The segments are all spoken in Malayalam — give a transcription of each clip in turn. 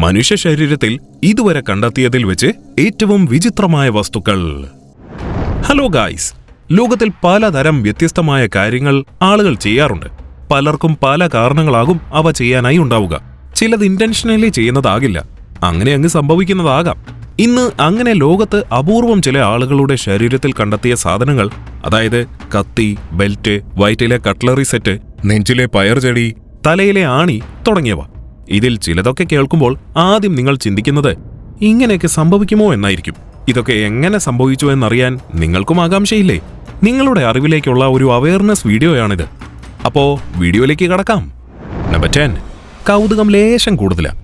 മനുഷ്യ ശരീരത്തിൽ ഇതുവരെ കണ്ടെത്തിയതിൽ വെച്ച് ഏറ്റവും വിചിത്രമായ വസ്തുക്കൾ. ഹലോ ഗായ്സ്, ലോകത്തിൽ പലതരം വ്യത്യസ്തമായ കാര്യങ്ങൾ ആളുകൾ ചെയ്യാറുണ്ട്. പലർക്കും പല കാരണങ്ങളാകും അവ ചെയ്യാനായി ഉണ്ടാവുക. ചിലത് ഇന്റൻഷനലി ചെയ്യുന്നതാകില്ല, അങ്ങനെ അങ്ങ് സംഭവിക്കുന്നതാകാം. ഇന്ന് അങ്ങനെ ലോകത്ത് അപൂർവം ചില ആളുകളുടെ ശരീരത്തിൽ കണ്ടെത്തിയ സാധനങ്ങൾ, അതായത് കത്തി, ബെൽറ്റ്, വയറ്റിലെ കട്ട്ലറി സെറ്റ്, നെഞ്ചിലെ പയർചെടി, തലയിലെ ആണി തുടങ്ങിയവ. ഇതിൽ ചിലതൊക്കെ കേൾക്കുമ്പോൾ ആദ്യം നിങ്ങൾ ചിന്തിക്കുന്നത് ഇങ്ങനെയൊക്കെ സംഭവിക്കുമോ എന്നായിരിക്കും. ഇതൊക്കെ എങ്ങനെ സംഭവിച്ചു എന്നറിയാൻ നിങ്ങൾക്കും ആകാംക്ഷയില്ലേ? നിങ്ങളുടെ അറിവിലേക്കുള്ള ഒരു അവയർനെസ് വീഡിയോയാണിത്. അപ്പോ വീഡിയോയിലേക്ക് കടക്കാം. നമ്പർ 10, കൗതുകം ലേശം കൂടുതലാണ്.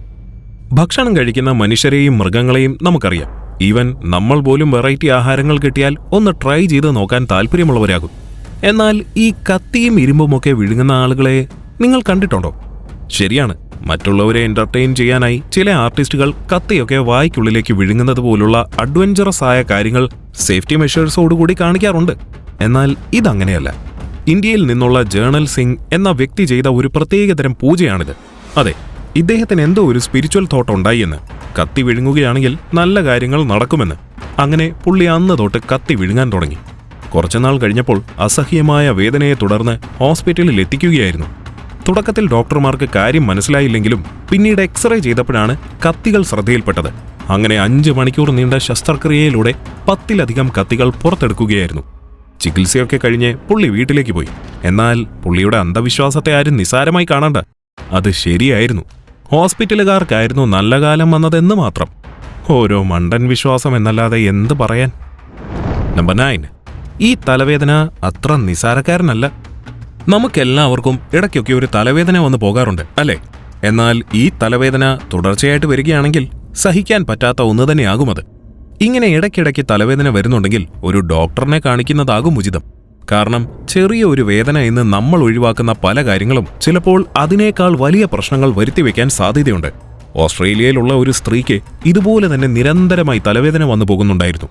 ഭക്ഷണം കഴിക്കുന്ന മനുഷ്യരെയും മൃഗങ്ങളെയും നമുക്കറിയാം. ഈവൻ നമ്മൾ പോലും വെറൈറ്റി ആഹാരങ്ങൾ കിട്ടിയാൽ ഒന്ന് ട്രൈ ചെയ്ത് നോക്കാൻ താല്പര്യമുള്ളവരാകും. എന്നാൽ ഈ കത്തിയും ഇരുമ്പുമൊക്കെ വിഴുങ്ങുന്ന ആളുകളെ നിങ്ങൾ കണ്ടിട്ടുണ്ടോ? ശരിയാണ്, മറ്റുള്ളവരെ എന്റർടൈൻ ചെയ്യാനായി ചില ആർട്ടിസ്റ്റുകൾ കത്തിയൊക്കെ വായ്ക്കുള്ളിലേക്ക് വിഴുങ്ങുന്നത് പോലുള്ള അഡ്വഞ്ചറസ് ആയ കാര്യങ്ങൾ സേഫ്റ്റി മെഷേഴ്സോടുകൂടി കാണിക്കാറുണ്ട്. എന്നാൽ ഇതങ്ങനെയല്ല. ഇന്ത്യയിൽ നിന്നുള്ള ജേണൽ സിംഗ് എന്ന വ്യക്തി ചെയ്ത ഒരു പ്രത്യേകതരം പൂജയാണിത്. അതെ, ഇദ്ദേഹത്തിന് എന്തോ ഒരു സ്പിരിച്വൽ തോട്ട് ഉണ്ടായി എന്ന്. കത്തി വിഴുങ്ങുകയാണെങ്കിൽ നല്ല കാര്യങ്ങൾ നടക്കുമെന്ന്. അങ്ങനെ പുള്ളി അന്ന് തൊട്ട് കത്തി വിഴുങ്ങാൻ തുടങ്ങി. കുറച്ചുനാൾ കഴിഞ്ഞപ്പോൾ അസഹ്യമായ വേദനയെ തുടർന്ന് ഹോസ്പിറ്റലിൽ എത്തിക്കുകയായിരുന്നു. തുടക്കത്തിൽ ഡോക്ടർമാർക്ക് കാര്യം മനസ്സിലായില്ലെങ്കിലും പിന്നീട് എക്സ്റേ ചെയ്തപ്പോഴാണ് കത്തികൾ ശ്രദ്ധയിൽപ്പെട്ടത്. അങ്ങനെ 5 മണിക്കൂർ നീണ്ട ശസ്ത്രക്രിയയിലൂടെ 10-ലധികം കത്തികൾ പുറത്തെടുക്കുകയായിരുന്നു. ചികിത്സയൊക്കെ കഴിഞ്ഞ് പുള്ളി വീട്ടിലേക്ക് പോയി. എന്നാൽ പുള്ളിയുടെ അന്ധവിശ്വാസത്തെ ആരും നിസാരമായി കാണണ്ട. അത് ശരിയായിരുന്നു. ഹോസ്പിറ്റലുകാർക്കായിരുന്നു നല്ല കാലം വന്നതെന്ന് മാത്രം. ഓരോ മണ്ടൻ വിശ്വാസം എന്നല്ലാതെ എന്ത് പറയാൻ. നമ്പർ 9, ഈ തലവേദന അത്ര നിസാരക്കാരനല്ല. നമുക്കെല്ലാവർക്കും ഇടയ്ക്കൊക്കെ ഒരു തലവേദന വന്ന് പോകാറുണ്ട്, അല്ലേ? എന്നാൽ ഈ തലവേദന തുടർച്ചയായിട്ട് വരികയാണെങ്കിൽ സഹിക്കാൻ പറ്റാത്ത ഒന്ന് തന്നെയാകുമത്. ഇങ്ങനെ ഇടയ്ക്കിടയ്ക്ക് തലവേദന വരുന്നുണ്ടെങ്കിൽ ഒരു ഡോക്ടറിനെ കാണിക്കുന്നതാകും ഉചിതം. കാരണം ചെറിയ ഒരു വേദന എന്ന് നമ്മൾ ഒഴിവാക്കുന്ന പല കാര്യങ്ങളും ചിലപ്പോൾ അതിനേക്കാൾ വലിയ പ്രശ്നങ്ങൾ വരുത്തിവെക്കാൻ സാധ്യതയുണ്ട്. ഓസ്ട്രേലിയയിലുള്ള ഒരു സ്ത്രീക്ക് ഇതുപോലെ തന്നെ നിരന്തരമായി തലവേദന വന്നു പോകുന്നുണ്ടായിരുന്നു.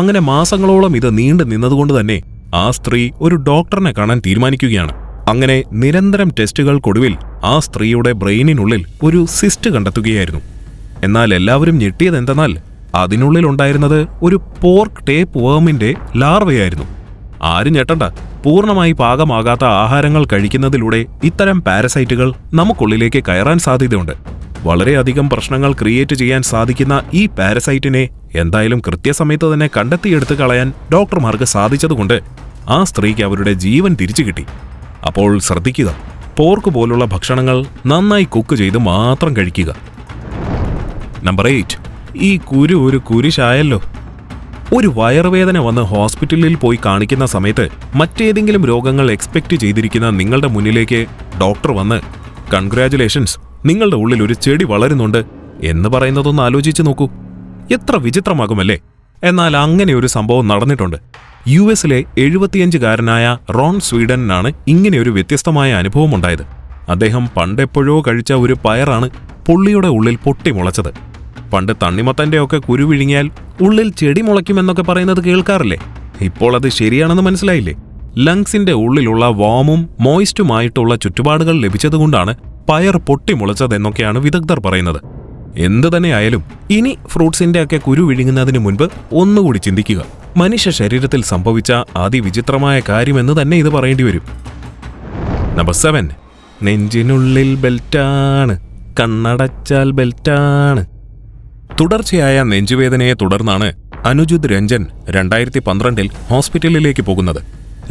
അങ്ങനെ മാസങ്ങളോളം ഇത് നീണ്ടു നിന്നതുകൊണ്ട് തന്നെ ആ സ്ത്രീ ഒരു ഡോക്ടറിനെ കാണാൻ തീരുമാനിക്കുകയാണ്. അങ്ങനെ നിരന്തരം ടെസ്റ്റുകൾക്കൊടുവിൽ ആ സ്ത്രീയുടെ ബ്രെയിനിനുള്ളിൽ ഒരു സിസ്റ്റ് കണ്ടെത്തുകയായിരുന്നു. എന്നാൽ എല്ലാവരും ഞെട്ടിയതെന്തെന്നാൽ അതിനുള്ളിൽ ഉണ്ടായിരുന്നത് ഒരു പോർക്ക് ടേപ്പ് വേമിന്റെ ലാർവയായിരുന്നു. ആരും ഞെട്ടണ്ട, പൂർണ്ണമായി പാകമാകാത്ത ആഹാരങ്ങൾ കഴിക്കുന്നതിലൂടെ ഇത്തരം പാരസൈറ്റുകൾ നമുക്കുള്ളിലേക്ക് കയറാൻ സാധ്യതയുണ്ട്. വളരെയധികം പ്രശ്നങ്ങൾ ക്രിയേറ്റ് ചെയ്യാൻ സാധിക്കുന്ന ഈ പാരസൈറ്റിനെ എന്തായാലും കൃത്യസമയത്ത് തന്നെ കണ്ടെത്തിയെടുത്ത് കളയാൻ ഡോക്ടർമാർക്ക് സാധിച്ചതുകൊണ്ട് ആ സ്ത്രീക്ക് അവരുടെ ജീവൻ തിരിച്ചു കിട്ടി. അപ്പോൾ ശ്രദ്ധിക്കുക, പോർക്ക് പോലുള്ള ഭക്ഷണങ്ങൾ നന്നായി കുക്ക് ചെയ്ത് മാത്രം കഴിക്കുക. നമ്പർ 8, ഈ കുരു ഒരു കുരിശായല്ലോ. ഒരു വയറുവേദന വന്ന് ഹോസ്പിറ്റലിൽ പോയി കാണിക്കുന്ന സമയത്ത് മറ്റേതെങ്കിലും രോഗങ്ങൾ എക്സ്പെക്ട് ചെയ്തിരിക്കുന്ന നിങ്ങളുടെ മുന്നിലേക്ക് ഡോക്ടർ വന്ന് കൺഗ്രാറ്റുലേഷൻസ്, നിങ്ങളുടെ ഉള്ളിൽ ഒരു ചെടി വളരുന്നുണ്ട് എന്ന് പറയുന്നതൊന്ന് ആലോചിച്ച് നോക്കൂ. എത്ര വിചിത്രമാകുമല്ലേ? എന്നാൽ അങ്ങനെ ഒരു സംഭവം നടന്നിട്ടുണ്ട്. US-ലെ 75-കാരനായ റോൺ സ്വീഡനാണ് ഇങ്ങനെയൊരു വ്യത്യസ്തമായ അനുഭവം ഉണ്ടായത്. അദ്ദേഹം പണ്ടെപ്പോഴോ കഴിച്ച ഒരു പയറാണ് പുള്ളിയുടെ ഉള്ളിൽ പൊട്ടിമുളച്ചത്. പണ്ട് തണ്ണിമത്തന്റെ ഒക്കെ കുരു വിഴുങ്ങിയാൽ ഉള്ളിൽ ചെടി മുളയ്ക്കുമെന്നൊക്കെ പറയുന്നത് കേൾക്കാറില്ലേ? ഇപ്പോൾ അത് ശരിയാണെന്ന് മനസ്സിലായില്ലേ? ലങ്സിന്റെ ഉള്ളിലുള്ള വാമും മോയിസ്റ്റുമായിട്ടുള്ള ചുറ്റുപാടുകൾ ലഭിച്ചതുകൊണ്ടാണ് പയർ പൊട്ടിമുളച്ചതെന്നൊക്കെയാണ് വിദഗ്ധർ പറയുന്നത്. എന്തു തന്നെയായാലും ഇനി ഫ്രൂട്ട്സിന്റെ ഒക്കെ കുരു വിഴുങ്ങുന്നതിന് മുൻപ് ഒന്നുകൂടി ചിന്തിക്കുക. മനുഷ്യ ശരീരത്തിൽ സംഭവിച്ച അതിവിചിത്രമായ കാര്യമെന്ന് തന്നെ ഇത് പറയേണ്ടി വരും. നമ്പർ 7, നെഞ്ചിനുള്ളിൽ ബെൽറ്റാണ്, കണ്ണടച്ചാൽ ബെൽറ്റാണ്. തുടർച്ചയായ നെഞ്ചുവേദനയെ തുടർന്നാണ് അനുജുത് രഞ്ജൻ 2012-ൽ ഹോസ്പിറ്റലിലേക്ക് പോകുന്നത്.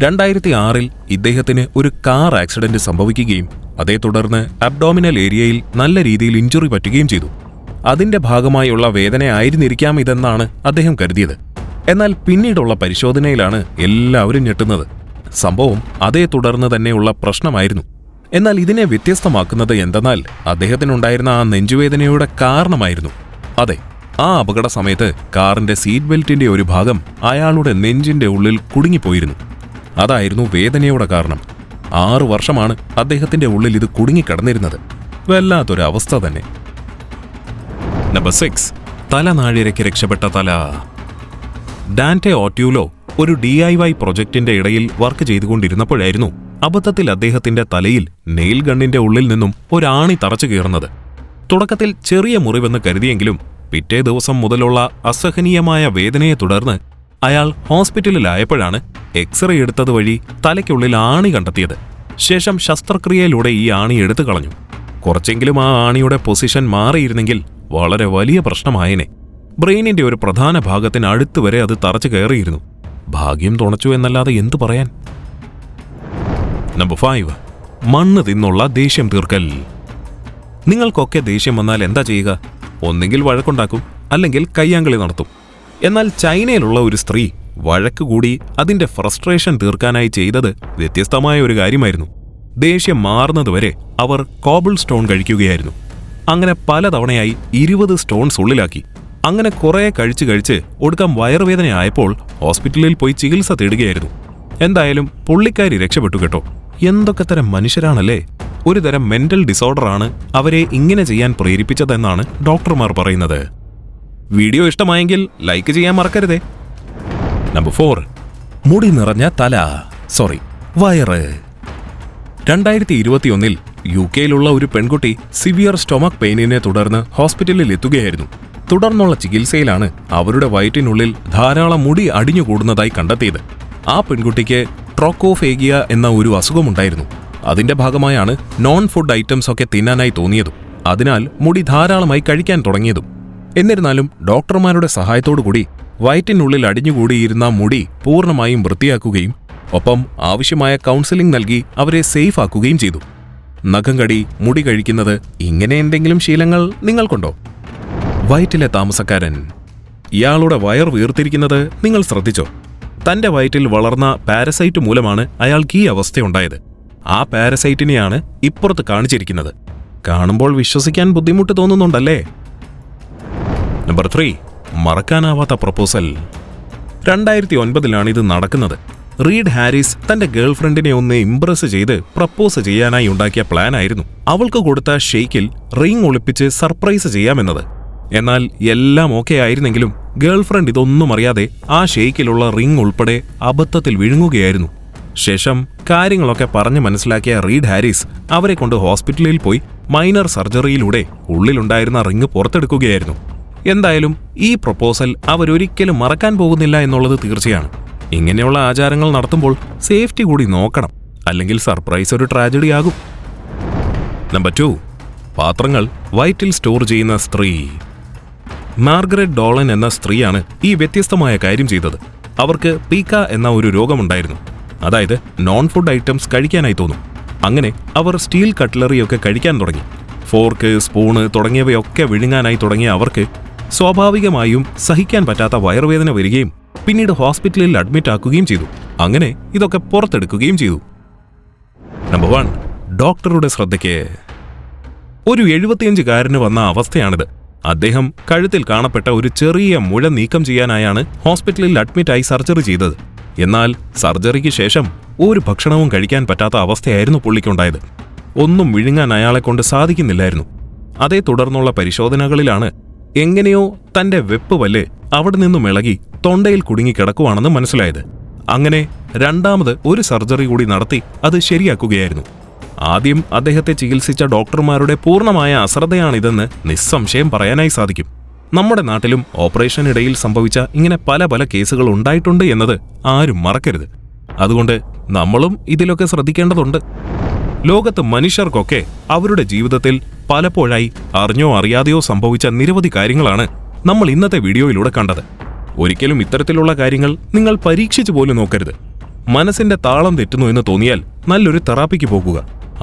2006-ൽ ഇദ്ദേഹത്തിന് ഒരു കാർ ആക്സിഡന്റ് സംഭവിക്കുകയും അതേ തുടർന്ന് അബ്ഡോമിനൽ ഏരിയയിൽ നല്ല രീതിയിൽ ഇഞ്ചുറി പറ്റുകയും ചെയ്തു. അതിന്റെ ഭാഗമായുള്ള വേദനയായിരുന്നിരിക്കാം ഇതെന്നാണ് അദ്ദേഹം കരുതിയത്. എന്നാൽ പിന്നീടുള്ള പരിശോധനയിലാണ് എല്ലാവരും ഞെട്ടുന്നത്. സംഭവം അതേ തുടർന്ന് തന്നെയുള്ള പ്രശ്നമായിരുന്നു. എന്നാൽ ഇതിനെ വ്യത്യസ്തമാക്കുന്നത് എന്തെന്നാൽ അദ്ദേഹത്തിനുണ്ടായിരുന്ന ആ നെഞ്ചുവേദനയുടെ കാരണമായിരുന്നു. അതെ, ആ അപകട സമയത്ത് കാറിന്റെ സീറ്റ് ബെൽറ്റിന്റെ ഒരു ഭാഗം അയാളുടെ നെഞ്ചിന്റെ ഉള്ളിൽ കുടുങ്ങിപ്പോയിരുന്നു. അതായിരുന്നു വേദനയുടെ കാരണം. 6 വർഷമാണ് അദ്ദേഹത്തിന്റെ ഉള്ളിൽ ഇത് കുടുങ്ങിക്കിടന്നിരുന്നത്. വല്ലാത്തൊരു അവസ്ഥ തന്നെ. നമ്പർ 6, തലനാഴിരയ്ക്ക് രക്ഷപ്പെട്ട തല. ഡാൻറ്റെ ഓറ്റ്യൂലോ ഒരു DIY പ്രൊജക്ടിന്റെ ഇടയിൽ വർക്ക് ചെയ്തുകൊണ്ടിരുന്നപ്പോഴായിരുന്നു അബദ്ധത്തിൽ അദ്ദേഹത്തിന്റെ തലയിൽ നെയിൽ ഗണ്ണിന്റെ ഉള്ളിൽ നിന്നും ഒരാണി തറച്ചു കയറുന്നത്. തുടക്കത്തിൽ ചെറിയ മുറിവെന്ന് കരുതിയെങ്കിലും പിറ്റേ ദിവസം മുതലുള്ള അസഹനീയമായ വേദനയെ തുടർന്ന് അയാൾ ഹോസ്പിറ്റലിലായപ്പോഴാണ് എക്സ്റേ എടുത്തത് വഴി തലയ്ക്കുള്ളിൽ ആണി കണ്ടെത്തിയത്. ശേഷം ശസ്ത്രക്രിയയിലൂടെ ഈ ആണി എടുത്തു കളഞ്ഞു. കുറച്ചെങ്കിലും ആ ആണിയുടെ പൊസിഷൻ മാറിയിരുന്നെങ്കിൽ വളരെ വലിയ പ്രശ്നമായേനെ. ബ്രെയിനിന്റെ ഒരു പ്രധാന ഭാഗത്തിന് അടുത്തുവരെ അത് തറച്ചു കയറിയിരുന്നു. ഭാഗ്യം തുണച്ചു എന്നല്ലാതെ എന്തു പറയാൻ. നമ്പർ 5. മണ്ണ് തിന്നുള്ള ദേഷ്യം തീർക്കൽ. നിങ്ങൾക്കൊക്കെ ദേഷ്യം വന്നാൽ എന്താ ചെയ്യുക? ഒന്നെങ്കിൽ വഴക്കുണ്ടാക്കും, അല്ലെങ്കിൽ കയ്യാങ്കളി നടത്തും. എന്നാൽ ചൈനയിലുള്ള ഒരു സ്ത്രീ വഴക്ക് കൂടി അതിന്റെ ഫ്രസ്ട്രേഷൻ തീർക്കാനായി ചെയ്തത് വ്യത്യസ്തമായ ഒരു കാര്യമായിരുന്നു. ദേഷ്യം മാറുന്നതുവരെ അവർ കോബിൾ സ്റ്റോൺ കഴിക്കുകയായിരുന്നു. അങ്ങനെ പലതവണയായി 20 സ്റ്റോൺസ് ഉള്ളിലാക്കി. അങ്ങനെ കുറെ കഴിച്ച് ഒടുക്കം വയറുവേദനയായപ്പോൾ ഹോസ്പിറ്റലിൽ പോയി ചികിത്സ തേടുകയായിരുന്നു. എന്തായാലും പുള്ളിക്കാരി രക്ഷപ്പെട്ടു കേട്ടോ. എന്തൊക്കെ തരം മനുഷ്യരാണല്ലേ. ഒരു തരം മെന്റൽ ഡിസോർഡറാണ് അവരെ ഇങ്ങനെ ചെയ്യാൻ പ്രേരിപ്പിച്ചതെന്നാണ് ഡോക്ടർമാർ പറയുന്നത്. വീഡിയോ ഇഷ്ടമായെങ്കിൽ ലൈക്ക് ചെയ്യാൻ മറക്കരുതേ. നമ്പർ 4. മുടി നിറഞ്ഞ വയറ്. 2021 UK-യിലുള്ള ഒരു പെൺകുട്ടി സിവിയർ സ്റ്റൊമക് പെയിനിനെ തുടർന്ന് ഹോസ്പിറ്റലിൽ എത്തുകയായിരുന്നു. തുടർന്നുള്ള ചികിത്സയിലാണ് അവരുടെ വയറ്റിനുള്ളിൽ ധാരാളം മുടി അടിഞ്ഞുകൂടുന്നതായി കണ്ടെത്തിയത്. ആ പെൺകുട്ടിക്ക് ട്രോക്കോഫേഗിയ എന്ന ഒരു അസുഖമുണ്ടായിരുന്നു. അതിന്റെ ഭാഗമായാണ് നോൺ ഫുഡ് ഐറ്റംസ് ഒക്കെ തിന്നാനായി തോന്നിയതും അതിനാൽ മുടി ധാരാളമായി കഴിക്കാൻ തുടങ്ങിയതും. എന്നിരുന്നാലും ഡോക്ടർമാരുടെ സഹായത്തോടുകൂടി വയറ്റിനുള്ളിൽ അടിഞ്ഞുകൂടിയിരുന്ന മുടി പൂർണ്ണമായും വൃത്തിയാക്കുകയും ഒപ്പം ആവശ്യമായ കൗൺസിലിംഗ് നൽകി അവരെ സേഫ് ആക്കുകയും ചെയ്തു. നഖം കടി, മുടി കഴിക്കുന്നത്, ഇങ്ങനെ എന്തെങ്കിലും ശീലങ്ങൾ നിങ്ങൾക്കുണ്ടോ? വയറ്റിലെ താമസക്കാരൻ. ഇയാളുടെ വയർ വീർത്തിരിക്കുന്നത് നിങ്ങൾ ശ്രദ്ധിച്ചോ? തന്റെ വയറ്റിൽ വളർന്ന പാരസൈറ്റ് മൂലമാണ് അയാൾക്ക് ഈ അവസ്ഥയുണ്ടായത്. ആ പാരസൈറ്റിനെയാണ് ഇപ്പുറത്ത് കാണിച്ചിരിക്കുന്നത്. കാണുമ്പോൾ വിശ്വസിക്കാൻ ബുദ്ധിമുട്ട് തോന്നുന്നുണ്ടല്ലേ? നമ്പർ 3. മറക്കാനാവാത്ത പ്രപ്പോസൽ. 2009 ഇത് നടക്കുന്നത്. റീഡ് ഹാരിസ് തന്റെ ഗേൾഫ്രണ്ടിനെ ഒന്ന് ഇംപ്രസ് ചെയ്ത് പ്രപ്പോസ് ചെയ്യാനായി ഉണ്ടാക്കിയ പ്ലാനായിരുന്നു അവൾക്ക് കൊടുത്ത ഷെയ്ക്കിൽ റിംഗ് ഒളിപ്പിച്ച് സർപ്രൈസ് ചെയ്യാമെന്നത്. എന്നാൽ എല്ലാം ഓക്കെ ആയിരുന്നെങ്കിലും ഗേൾഫ്രണ്ട് ഇതൊന്നും അറിയാതെ ആ ഷെയ്ക്കിലുള്ള റിംഗ് ഉൾപ്പെടെ അബദ്ധത്തിൽ വിഴുങ്ങുകയായിരുന്നു. ശേഷം കാര്യങ്ങളൊക്കെ പറഞ്ഞ് മനസ്സിലാക്കിയ റീഡ് ഹാരിസ് അവരെ കൊണ്ട് ഹോസ്പിറ്റലിൽ പോയി മൈനർ സർജറിയിലൂടെ ഉള്ളിലുണ്ടായിരുന്ന റിംഗ് പുറത്തെടുക്കുകയായിരുന്നു. എന്തായാലും ഈ പ്രപ്പോസൽ അവരൊരിക്കലും മറക്കാൻ പോകുന്നില്ല എന്നുള്ളത് തീർച്ചയാണ്. ഇങ്ങനെയുള്ള ആചാരങ്ങൾ നടത്തുമ്പോൾ സേഫ്റ്റി കൂടി നോക്കണം, അല്ലെങ്കിൽ സർപ്രൈസ് ഒരു ട്രാജഡി ആകും. നമ്പർ 2. പാത്രങ്ങൾ വയറ്റിൽ സ്റ്റോർ ചെയ്യുന്ന സ്ത്രീ. മാർഗരറ്റ് ഡോളൻ എന്ന സ്ത്രീയാണ് ഈ വ്യത്യസ്തമായ കാര്യം ചെയ്തത്. അവർക്ക് പീക്ക എന്ന ഒരു രോഗമുണ്ടായിരുന്നു. അതായത് നോൺ ഫുഡ് ഐറ്റംസ് കഴിക്കാനായി തോന്നും. അങ്ങനെ അവർ സ്റ്റീൽ കട്ട്ലറിയൊക്കെ കഴിക്കാൻ തുടങ്ങി. ഫോർക്ക്, സ്പൂണ് തുടങ്ങിയവയൊക്കെ വിഴുങ്ങാനായി തുടങ്ങിയ അവർക്ക് സ്വാഭാവികമായും സഹിക്കാൻ പറ്റാത്ത വയറുവേദന വരികയും പിന്നീട് ഹോസ്പിറ്റലിൽ അഡ്മിറ്റ് ആക്കുകയും ചെയ്തു. അങ്ങനെ ഇതൊക്കെ പുറത്തെടുക്കുകയും ചെയ്തു. നമ്പർ 1. ഡോക്ടറുടെ ശ്രദ്ധയ്ക്ക്. ഒരു 75-കാരന് വന്ന അവസ്ഥയാണിത്. അദ്ദേഹം കഴുത്തിൽ കാണപ്പെട്ട ഒരു ചെറിയ മുഴ നീക്കം ചെയ്യാനായാണ് ഹോസ്പിറ്റലിൽ അഡ്മിറ്റായി സർജറി ചെയ്തത്. എന്നാൽ സർജറിക്ക് ശേഷം ഒരു ഭക്ഷണവും കഴിക്കാൻ പറ്റാത്ത അവസ്ഥയായിരുന്നു പുള്ളിക്കുണ്ടായത്. ഒന്നും വിഴുങ്ങാൻ അയാളെ കൊണ്ട് സാധിക്കുന്നില്ലായിരുന്നു. അതേ തുടർന്നുള്ള പരിശോധനകളിലാണ് എങ്ങനെയോ തന്റെ വെപ്പ് പല്ല് അവിടെ നിന്നും ഇളകി തൊണ്ടയിൽ കുടുങ്ങിക്കിടക്കുവാണെന്ന് മനസ്സിലായത്. അങ്ങനെ രണ്ടാമത് ഒരു സർജറി കൂടി നടത്തി അത് ശരിയാക്കുകയായിരുന്നു. ആദ്യം അദ്ദേഹത്തെ ചികിത്സിച്ച ഡോക്ടർമാരുടെ പൂർണ്ണമായ അശ്രദ്ധയാണിതെന്ന് നിസ്സംശയം പറയാനായി സാധിക്കും. നമ്മുടെ നാട്ടിലും ഓപ്പറേഷനിടയിൽ സംഭവിച്ച ഇങ്ങനെ പല കേസുകൾ ഉണ്ടായിട്ടുണ്ട് എന്നത് ആരും മറക്കരുത്. അതുകൊണ്ട് നമ്മളും ഇതിലൊക്കെ ശ്രദ്ധിക്കേണ്ടതുണ്ട്. ലോകത്ത് മനുഷ്യർക്കൊക്കെ അവരുടെ ജീവിതത്തിൽ പലപ്പോഴായി അറിഞ്ഞോ അറിയാതെയോ സംഭവിച്ച നിരവധി കാര്യങ്ങളാണ് നമ്മൾ ഇന്നത്തെ വീഡിയോയിലൂടെ കണ്ടത്. ഒരിക്കലും ഇത്തരത്തിലുള്ള കാര്യങ്ങൾ നിങ്ങൾ പരീക്ഷിച്ചു പോലും നോക്കരുത്. മനസ്സിന്റെ താളം തെറ്റുന്നു എന്ന് തോന്നിയാൽ നല്ലൊരു തെറാപ്പിക്ക് പോകുക,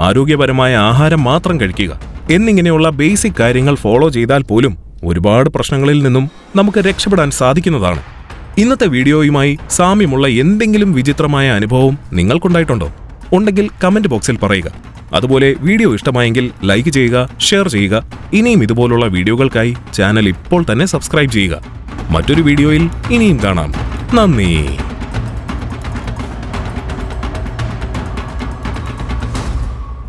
ആരോഗ്യപരമായ ആഹാരം മാത്രം കഴിക്കുക എന്നിങ്ങനെയുള്ള ബേസിക് കാര്യങ്ങൾ ഫോളോ ചെയ്താൽ പോലും ഒരുപാട് പ്രശ്നങ്ങളിൽ നിന്നും നമുക്ക് രക്ഷപ്പെടാൻ സാധിക്കുന്നതാണ്. ഇന്നത്തെ വീഡിയോയുമായി സാമ്യമുള്ള എന്തെങ്കിലും വിചിത്രമായ അനുഭവം നിങ്ങൾക്കുണ്ടായിട്ടുണ്ടോ? ഉണ്ടെങ്കിൽ കമന്റ് ബോക്സിൽ പറയുക. അതുപോലെ വീഡിയോ ഇഷ്ടമായെങ്കിൽ ലൈക്ക് ചെയ്യുക, ഷെയർ ചെയ്യുക. ഇനിയും ഇതുപോലുള്ള വീഡിയോകൾക്കായി ചാനൽ ഇപ്പോൾ തന്നെ സബ്സ്ക്രൈബ് ചെയ്യുക. മറ്റൊരു വീഡിയോയിൽ ഇനിയും കാണാം. നന്ദി.